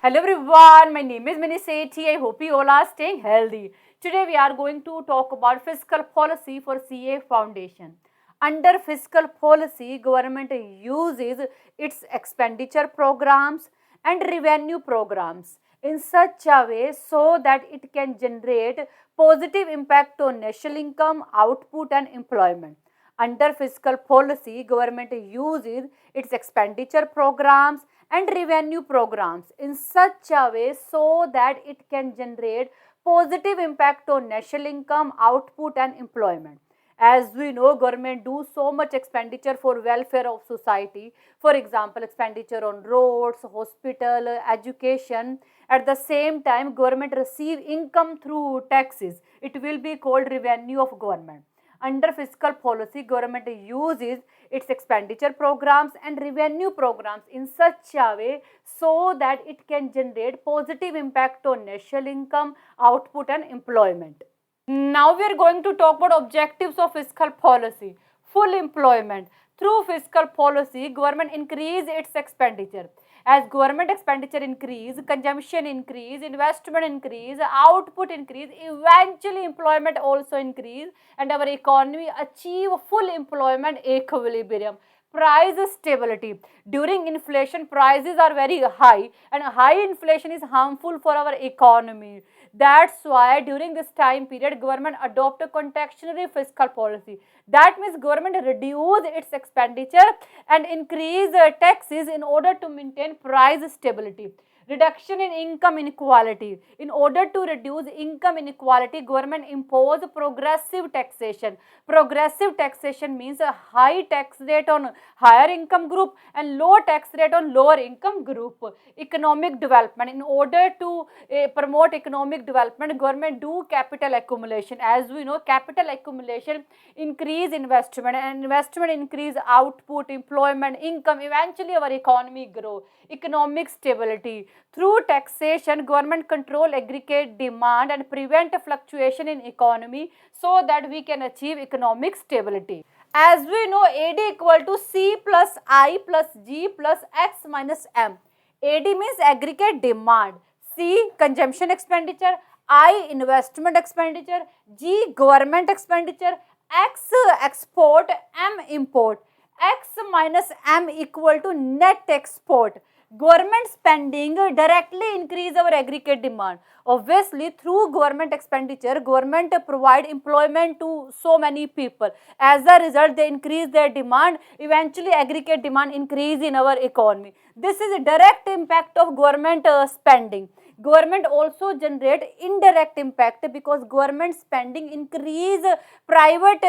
Hello everyone, my name is Minisethi. I hope you all are staying healthy. Today we are going to talk about fiscal policy for CA Foundation. Under fiscal policy, government uses its expenditure programs and revenue programs in such a way so that it can generate positive impact on national income, output and employment. Under fiscal policy, government uses its expenditure programs and revenue programs in such a way so that it can generate positive impact on national income, output and employment. As we know, government do so much expenditure for welfare of society. For example, expenditure on roads, hospital, education. At the same time, government receive income through taxes. It will be called revenue of government. Under fiscal policy, government uses its expenditure programs and revenue programs in such a way so that it can generate positive impact on national income, output and employment. Now we are going to talk about objectives of fiscal policy. Full employment. Through fiscal policy, government increase its expenditure. As government expenditure increase, consumption increase, investment increase, output increase, eventually employment also increase and our economy achieve full employment equilibrium. Price stability. During inflation, prices are very high and high inflation is harmful for our economy. That's why during this time period, government adopt a contractionary fiscal policy. That means government reduce its expenditure and increase taxes in order to maintain price stability. Reduction in income inequality. In order to reduce income inequality, government impose progressive taxation. Progressive taxation means a high tax rate on higher income group and low tax rate on lower income group. Economic development. In order to promote economic development, government do capital accumulation. As we know, capital accumulation increase investment and investment increase output, employment, income. Eventually our economy grow. Economic stability. Through taxation, government control aggregate demand and prevent fluctuation in economy so that we can achieve economic stability. As we know, AD equal to C plus I plus G plus X minus M. AD means aggregate demand, C consumption expenditure, I investment expenditure, G government expenditure, X export, M import. X minus M equal to net export. Government spending directly increase our aggregate demand. Obviously, through government expenditure, government provide employment to so many people. As a result, they increase their demand. Eventually, aggregate demand increase in our economy. This is a direct impact of government spending. Government also generate indirect impact because government spending increase private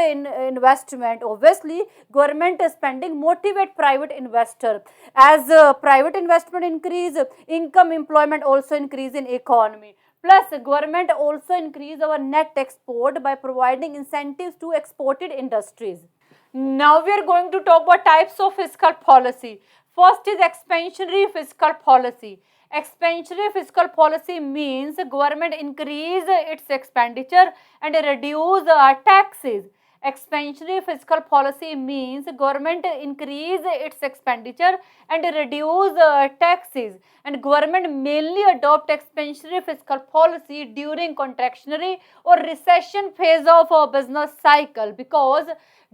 investment. Obviously, government spending motivate private investor. As private investment increase, income employment also increase in economy. Plus, government also increase our net export by providing incentives to exported industries. Now we are going to talk about types of fiscal policy. First is expansionary fiscal policy. Expansionary fiscal policy means government increase its expenditure and reduce taxes. Expansionary fiscal policy means government increase its expenditure and reduce taxes, and government mainly adopt expansionary fiscal policy during contractionary or recession phase of a business cycle, because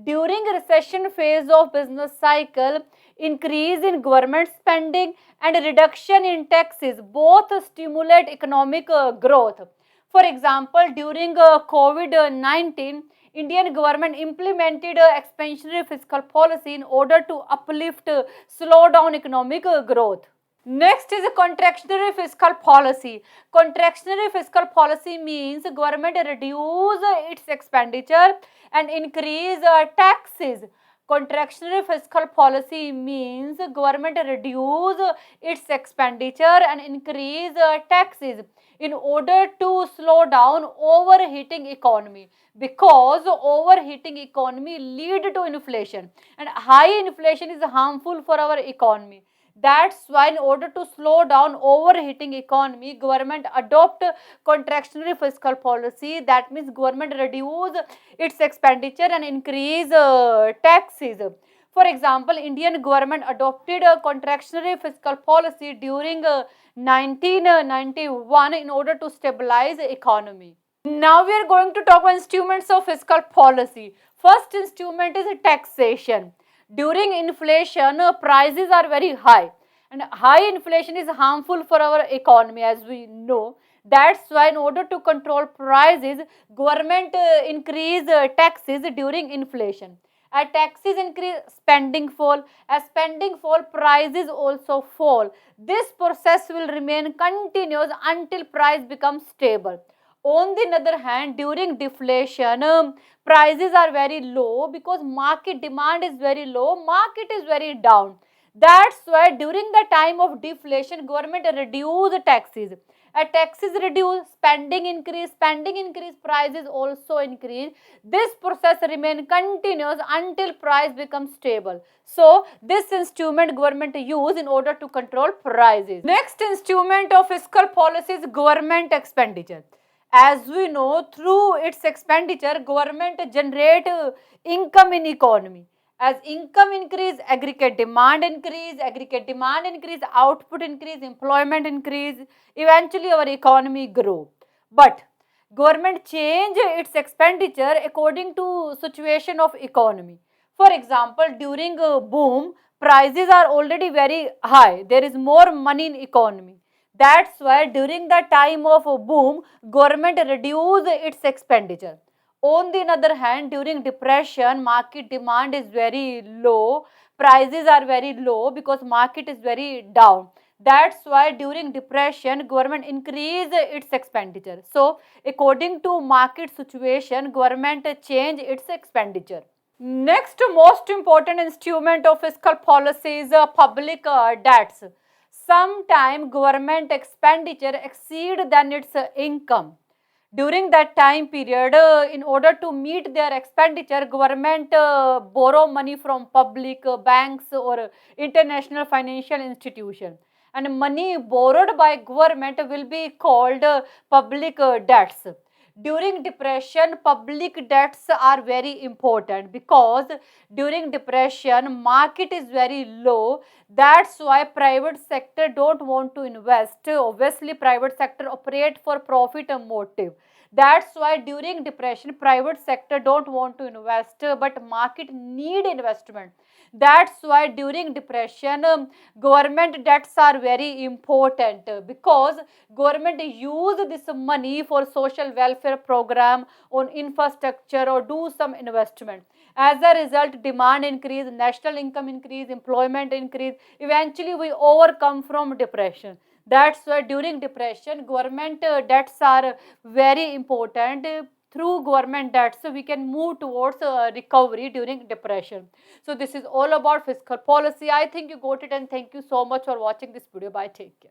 during recession phase of business cycle, increase in government spending and reduction in taxes both stimulate economic growth. For example, during COVID-19, Indian government implemented expansionary fiscal policy in order to uplift, slow down economic growth. Next is a contractionary fiscal policy. Contractionary fiscal policy means government reduce its expenditure and increase taxes. Contractionary fiscal policy means government reduce its expenditure and increase taxes in order to slow down overheating economy, because overheating economy lead to inflation and high inflation is harmful for our economy. That's why in order to slow down overheating economy, government adopt contractionary fiscal policy. That means government reduce its expenditure and increase taxes. For example, Indian government adopted a contractionary fiscal policy during 1991 in order to stabilize the economy. Now we are going to talk about instruments of fiscal policy. First instrument is taxation. During inflation, prices are very high, and high inflation is harmful for our economy, as we know. That's why in order to control prices, government increase taxes during inflation. As taxes increase, spending fall. As spending fall, prices also fall. This process will remain continuous until price becomes stable. On the other hand, during deflation, prices are very low because market demand is very low, market is very down. That's why during the time of deflation, government reduce taxes. As taxes reduce, spending increase, prices also increase. This process remain continuous until price becomes stable. So this instrument government use in order to control prices. Next instrument of fiscal policy is government expenditure. As we know, through its expenditure, government generate income in economy. As income increase, aggregate demand increase, output increase, employment increase, eventually our economy grow. But government change its expenditure according to situation of economy. For example, during a boom, prices are already very high. There is more money in economy. That's why during the time of a boom, government reduce its expenditure. On the other hand, during depression, market demand is very low, prices are very low because market is very down. That's why during depression, government increase its expenditure. So, according to market situation, government change its expenditure. Next most important instrument of fiscal policy is public debts. Sometime government expenditure exceed than its income. During that time period, in order to meet their expenditure, government borrow money from public banks or international financial institution. And money borrowed by government will be called public debts. During depression, public debts are very important because during depression, market is very low. That's why private sector don't want to invest. Obviously, private sector operate for profit motive. That's why during depression, private sector don't want to invest, but market need investment. That's why during depression, government debts are very important because government use this money for social welfare program on infrastructure or do some investment. As a result, demand increase, national income increase, employment increase. Eventually, we overcome from depression. That's why during depression, government debts are very important. Through government debts, we can move towards recovery during depression. So this is all about fiscal policy. I think you got it, and thank you so much for watching this video. Bye. Take care.